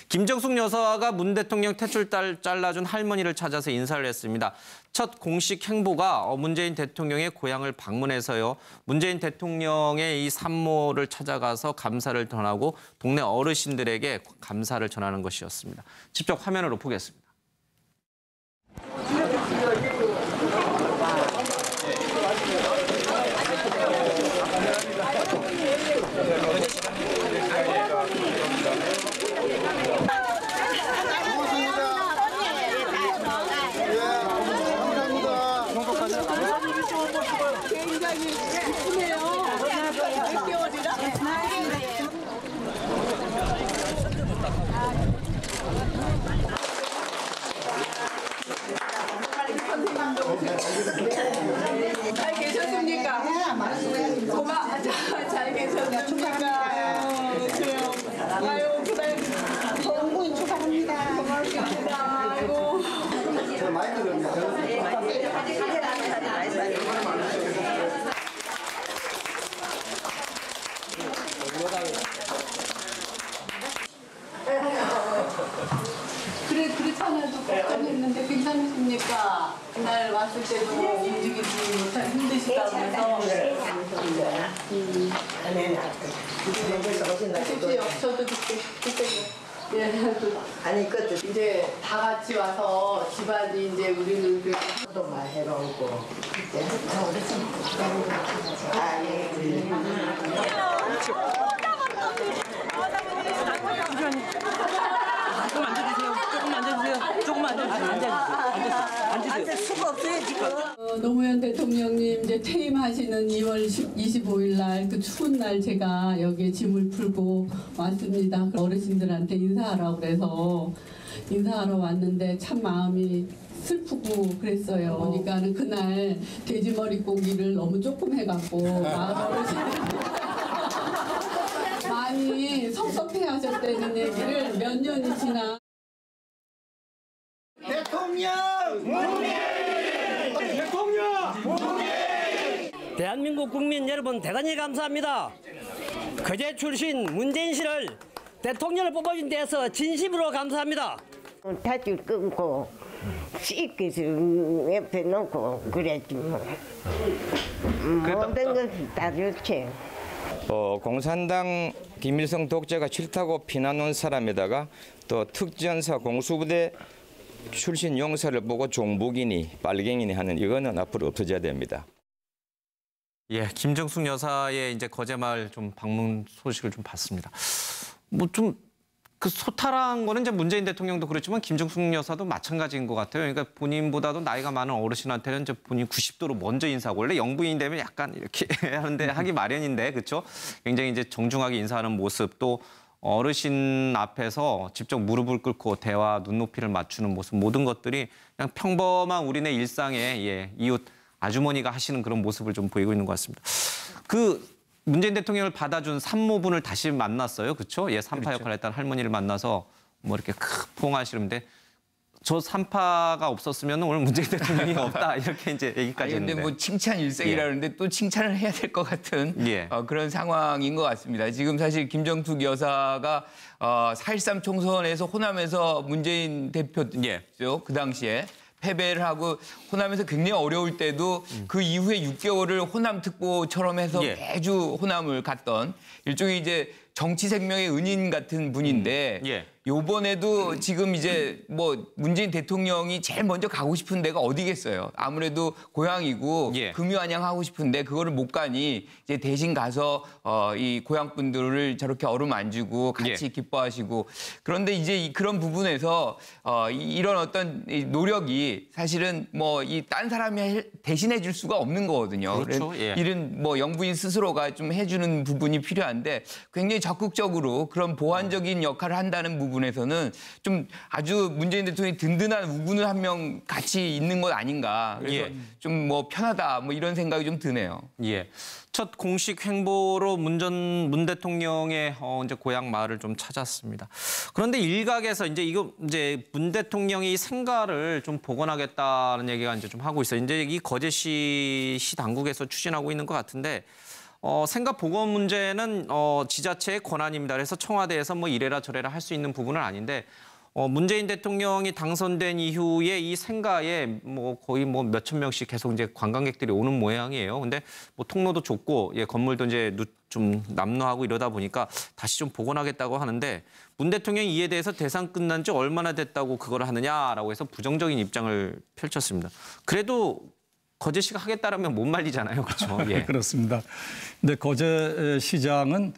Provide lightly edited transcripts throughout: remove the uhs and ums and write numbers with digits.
김정숙 여사가 문 대통령 퇴출딸 잘라준 할머니를 찾아서 인사를 했습니다. 첫 공식 행보가 문재인 대통령의 고향을 방문해서요. 문재인 대통령의 이 산모를 찾아가서 감사를 전하고 동네 어르신들에게 감사를 전하는 것이었습니다. 직접 화면으로 보겠습니다. 잘 계셨습니까? 잘 계셨습니까? 아유, 그날 공부인 축하합니다. 고맙습니다. 아이고. 그렇잖아도 걱정했는데 괜찮으십니까? 그날 왔을 때도 움직이지 못하고 힘드시다면서. 저도 그때 아니 그것도 이제 다 같이 와서 집안이 이제 우리는 또 많이 해놓고 이제 앉을 수가 없어요 지금. 노무현 대통령님 이제 퇴임하시는 2월 25일 날 그 추운 날 제가 여기에 짐을 풀고 왔습니다. 어르신들한테 인사하라고 그래서 인사하러 왔는데 참 마음이 슬프고 그랬어요. 그러니까는 그날 돼지머리 고기를 너무 조금 해갖고 마을 어르신들 많이 섭섭해하셨다는 얘기를 몇 년이 지나. 대통령! 대한민국 국민 여러분 대단히 감사합니다. 거제 출신 문재인 씨를 대통령을 뽑아준 데서 진심으로 감사합니다. 탓을 끊고 씻기서 옆에 놓고 그랬지 뭐. 모든 것이 다 좋지. 공산당 김일성 독재가 싫다고 피난온 사람에다가 또 특전사 공수부대 출신 용사를 보고 종북이니 빨갱이니 하는 이거는 앞으로 없어져야 됩니다. 예, 김정숙 여사의 이제 거제마을 좀 방문 소식을 좀 봤습니다. 뭐 좀 그 소탈한 거는 이제 문재인 대통령도 그렇지만 김정숙 여사도 마찬가지인 것 같아요. 그러니까 본인보다도 나이가 많은 어르신한테는 이제 본인 90도로 먼저 인사하고 원래 영부인이 되면 약간 이렇게 하는데 하기 마련인데 그렇죠? 굉장히 이제 정중하게 인사하는 모습 또 어르신 앞에서 직접 무릎을 꿇고 대화 눈높이를 맞추는 모습 모든 것들이 그냥 평범한 우리네 일상의 이웃 아주머니가 하시는 그런 모습을 좀 보이고 있는 것 같습니다. 그 문재인 대통령을 받아준 산모분을 다시 만났어요. 그렇죠? 예, 산파 역할을 했던 할머니를 만나서 뭐 이렇게 포옹하시는데 저 산파가 없었으면 오늘 문재인 대통령이 없다 이렇게 이제 얘기까지 했는데. 근데 뭐 칭찬 일색이라는데 또 칭찬을 해야 될 것 같은 그런 상황인 것 같습니다. 지금 사실 김정숙 여사가 4.13 총선에서 호남에서 문재인 대표죠. 그 당시에. 패배를 하고 호남에서 굉장히 어려울 때도 그 이후에 6개월을 호남 특보처럼 해서 매주 호남을 갔던 일종의 이제 정치 생명의 은인 같은 분인데 요번에도 지금 이제 뭐 문재인 대통령이 제일 먼저 가고 싶은 데가 어디겠어요. 아무래도 고향이고 금유안양하고 싶은데 그거를 못 가니 이제 대신 가서 이 고향 분들을 저렇게 어루만지고 같이 기뻐하시고 그런데 이제 그런 부분에서 이런 어떤 노력이 사실은 뭐 이 딴 사람이 대신해 줄 수가 없는 거거든요. 그렇죠. 이런 뭐 영부인 스스로가 좀 해주는 부분이 필요한데 굉장히 적극적으로 그런 보완적인 역할을 한다는 부분에서는 좀 아주 문재인 대통령이 든든한 우군을 한 명 같이 있는 것 아닌가. 그래서 좀 뭐 편하다 뭐 이런 생각이 좀 드네요. 예. 첫 공식 행보로 문 대통령의 이제 고향 마을을 좀 찾았습니다. 그런데 일각에서 이제 문 대통령이 생가를 좀 복원하겠다는 얘기가 이제 좀 하고 있어요. 이제 이 거제시 당국에서 추진하고 있는 것 같은데 생각 보고 문제는 지자체의 권한입니다. 그래서 청와대에서 뭐 이래라 저래라 할 수 있는 부분은 아닌데 문재인 대통령이 당선된 이후에 이 생가에 뭐 거의 뭐 몇천 명씩 계속 이제 관광객들이 오는 모양이에요. 근데 뭐 통로도 좁고 건물도 이제 좀 남루하고 이러다 보니까 다시 좀 복원하겠다고 하는데 문 대통령이 이에 대해서 대상 끝난 지 얼마나 됐다고 그걸 하느냐라고 해서 부정적인 입장을 펼쳤습니다. 그래도 거제시가 하겠다라면 못 말리잖아요. 그렇죠? 예. 그렇습니다. 근데 거제시장은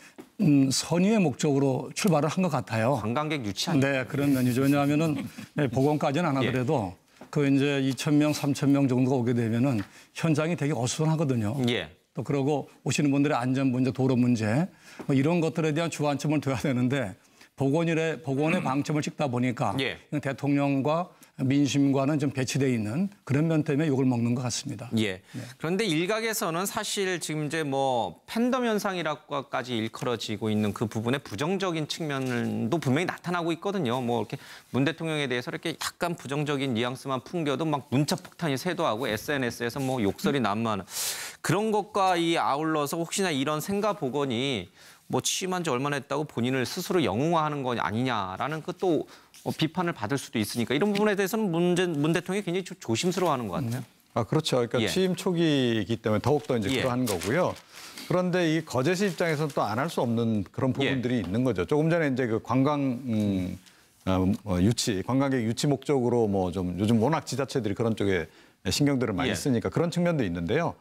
선의의 목적으로 출발을 한 것 같아요. 관광객 유치 아니에요? 네, 그런 면이죠. 왜냐하면은 복원까지는 안 하더라도 그 이제 2,000명, 3,000명 정도가 오게 되면은 현장이 되게 어수선하거든요. 예. 또 그러고 오시는 분들의 안전 문제, 도로 문제 뭐 이런 것들에 대한 주안점을 둬야 되는데 복원의 방점을 찍다 보니까 대통령과 민심과는 좀 배치되어 있는 그런 면 때문에 욕을 먹는 것 같습니다. 예. 그런데 일각에서는 사실 지금 이제 뭐 팬덤 현상이라고까지 일컬어지고 있는 그 부분의 부정적인 측면도 분명히 나타나고 있거든요. 뭐 이렇게 문 대통령에 대해서 이렇게 약간 부정적인 뉘앙스만 풍겨도 막 문자 폭탄이 쇄도하고 SNS에서 뭐 욕설이 난무하는 그런 것과 아울러서 혹시나 이런 생가 복원이 뭐 취임한 지 얼마나 됐다고 본인을 스스로 영웅화하는 거 아니냐라는 그 또 비판을 받을 수도 있으니까 이런 부분에 대해서는 문 대통령이 굉장히 조심스러워하는 것 같아요. 그렇죠. 그러니까 취임 초기이기 때문에 더욱더 이제 그러한 거고요. 그런데 이 거제시 입장에서는 또 안 할 수 없는 그런 부분들이 있는 거죠. 조금 전에 이제 그 관광 관광객 유치 목적으로 뭐 좀 요즘 워낙 지자체들이 그런 쪽에 신경들을 많이 쓰니까 그런 측면도 있는데요.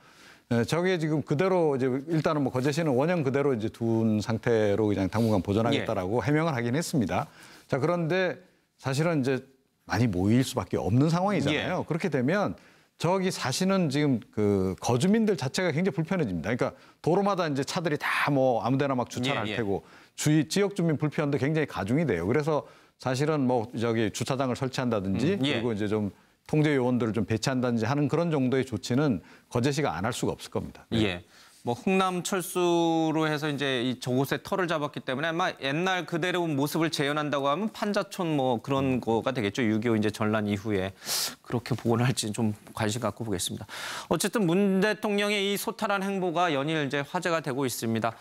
저게 지금 그대로 이제 일단은 뭐 거제시는 원형 그대로 이제 둔 상태로 그냥 당분간 보존하겠다라고 해명을 하긴 했습니다. 자, 그런데 사실은 이제 많이 모일 수밖에 없는 상황이잖아요. 그렇게 되면 저기 사시는 지금 그 거주민들 자체가 굉장히 불편해집니다. 그러니까 도로마다 이제 차들이 다 뭐 아무데나 막 주차를 할 테고 지역 주민 불편도 굉장히 가중이 돼요. 그래서 사실은 뭐 저기 주차장을 설치한다든지 그리고 이제 좀 통제 요원들을 좀 배치한다든지 하는 그런 정도의 조치는 거제시가 안 할 수가 없을 겁니다. 예. 뭐 흥남 철수로 해서 이제 저곳에 터를 잡았기 때문에 아마 옛날 그대로 모습을 재현한다고 하면 판자촌 뭐 그런 거가 되겠죠. 6.25 이제 전란 이후에 그렇게 복원할지 좀 관심 갖고 보겠습니다. 어쨌든 문 대통령의 이 소탈한 행보가 연일 이제 화제가 되고 있습니다.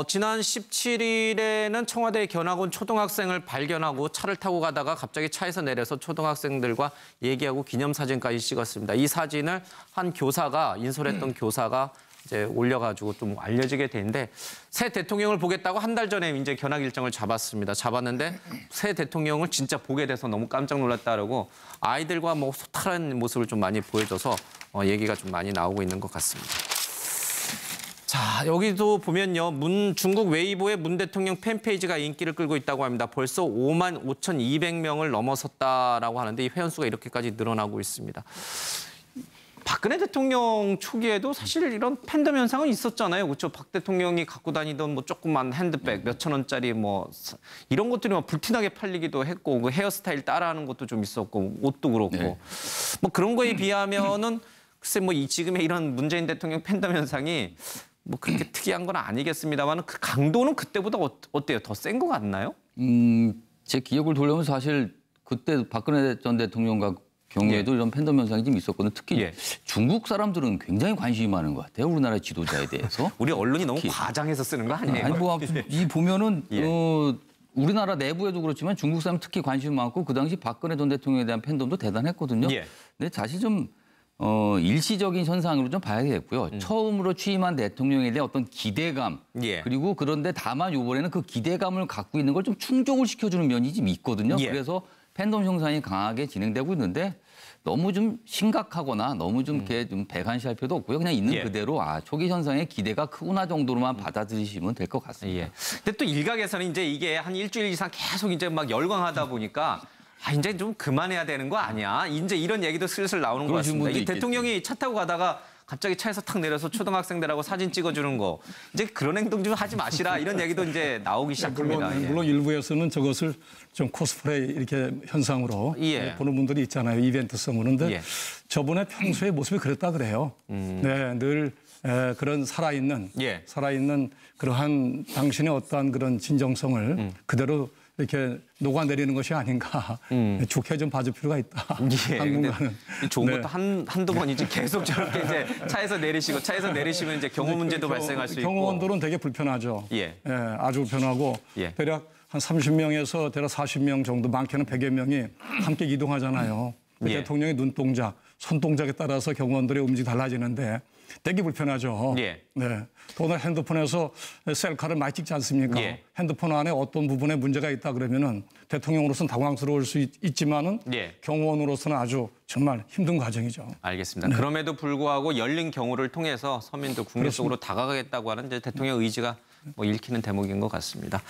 지난 17일에는 청와대 견학원 초등학생을 발견하고 차를 타고 가다가 갑자기 차에서 내려서 초등학생들과 얘기하고 기념사진까지 찍었습니다. 이 사진을 한 교사가 인솔했던 교사가 이제 올려가지고 좀 알려지게 되는데 새 대통령을 보겠다고 한 달 전에 이제 견학 일정을 잡았는데 새 대통령을 진짜 보게 돼서 너무 깜짝 놀랐다라고 아이들과 뭐 소탈한 모습을 좀 많이 보여줘서 얘기가 좀 많이 나오고 있는 것 같습니다. 자, 여기도 보면요. 중국 웨이보의 문 대통령 팬페이지가 인기를 끌고 있다고 합니다. 벌써 55,200명을 넘어섰다라고 하는데 이 회원수가 이렇게까지 늘어나고 있습니다. 박근혜 대통령 초기에도 사실 이런 팬덤 현상은 있었잖아요. 그렇죠? 박 대통령이 갖고 다니던 뭐 조그만 핸드백 몇천 원짜리 뭐 이런 것들이 막 불티나게 팔리기도 했고 그 헤어스타일 따라하는 것도 좀 있었고 옷도 그렇고 뭐 그런 거에 비하면은 글쎄 뭐 지금의 이런 문재인 대통령 팬덤 현상이 뭐 그렇게 특이한 건 아니겠습니다만 그 강도는 그때보다 어때요? 더 센 것 같나요? 제 기억을 돌려보면 사실 그때 박근혜 전 대통령과 경우에도 이런 팬덤 현상이 좀 있었거든요. 특히 중국 사람들은 굉장히 관심이 많은 것 같아요. 우리나라 지도자에 대해서. 우리 언론이 너무 과장해서 쓰는 거 아니에요? 아니 뭐 이 보면은 우리나라 내부에도 그렇지만 중국 사람 특히 관심이 많고 그 당시 박근혜 전 대통령에 대한 팬덤도 대단했거든요. 근데 사실 좀 일시적인 현상으로 좀 봐야겠고요. 처음으로 취임한 대통령에 대한 어떤 기대감 그리고 그런데 다만 이번에는 그 기대감을 갖고 있는 걸 좀 충족을 시켜주는 면이 좀 있거든요. 그래서 팬덤 형상이 강하게 진행되고 있는데 너무 좀 심각하거나 너무 좀 이렇게 좀 배관시할 필요도 없고요. 그냥 있는 그대로 초기 현상의 기대가 크구나 정도로만 받아들이시면 될 것 같습니다. 근데 또 일각에서는 이제 이게 한 일주일 이상 계속 이제 막 열광하다 보니까 이제 좀 그만해야 되는 거 아니야? 이제 이런 얘기도 슬슬 나오는 것 같습니다. 이 대통령이 차 타고 가다가 갑자기 차에서 탁 내려서 초등학생들하고 사진 찍어주는 거 이제 그런 행동 좀 하지 마시라 이런 얘기도 이제 나오기 시작합니다. 물론 일부에서는 저것을 좀 코스프레 이렇게 현상으로 보는 분들이 있잖아요. 이벤트성으로. 그런데 저분의 평소의 모습이 그랬다 그래요. 늘 그런 살아있는 그러한 당신의 어떠한 그런 진정성을 그대로 이렇게 녹아내리는 것이 아닌가. 좋게 좀 봐줄 필요가 있다. 예, 당분간은. 좋은 네. 것도 한두 번이지 계속 저렇게 이제 차에서 내리시면 이제 경호 문제도 발생할 수 있고. 경호원들은 되게 불편하죠. 예. 예, 아주 불편하고 예. 대략 한 30명에서 대략 40명 정도, 많게는 100여 명이 함께 이동하잖아요. 예. 대통령의 눈동작, 손동작에 따라서 경호원들의 움직임이 달라지는데 되게 불편하죠. 예. 네. 또 오늘 핸드폰에서 셀카를 많이 찍지 않습니까? 예. 핸드폰 안에 어떤 부분에 문제가 있다 그러면은 대통령으로서는 당황스러울 수 있지만은 예. 경호원으로서는 아주 정말 힘든 과정이죠. 알겠습니다. 그럼에도 불구하고 열린 경호를 통해서 서민들 국민 속으로 다가가겠다고 하는 이제 대통령 의지가 뭐 읽히는 대목인 것 같습니다.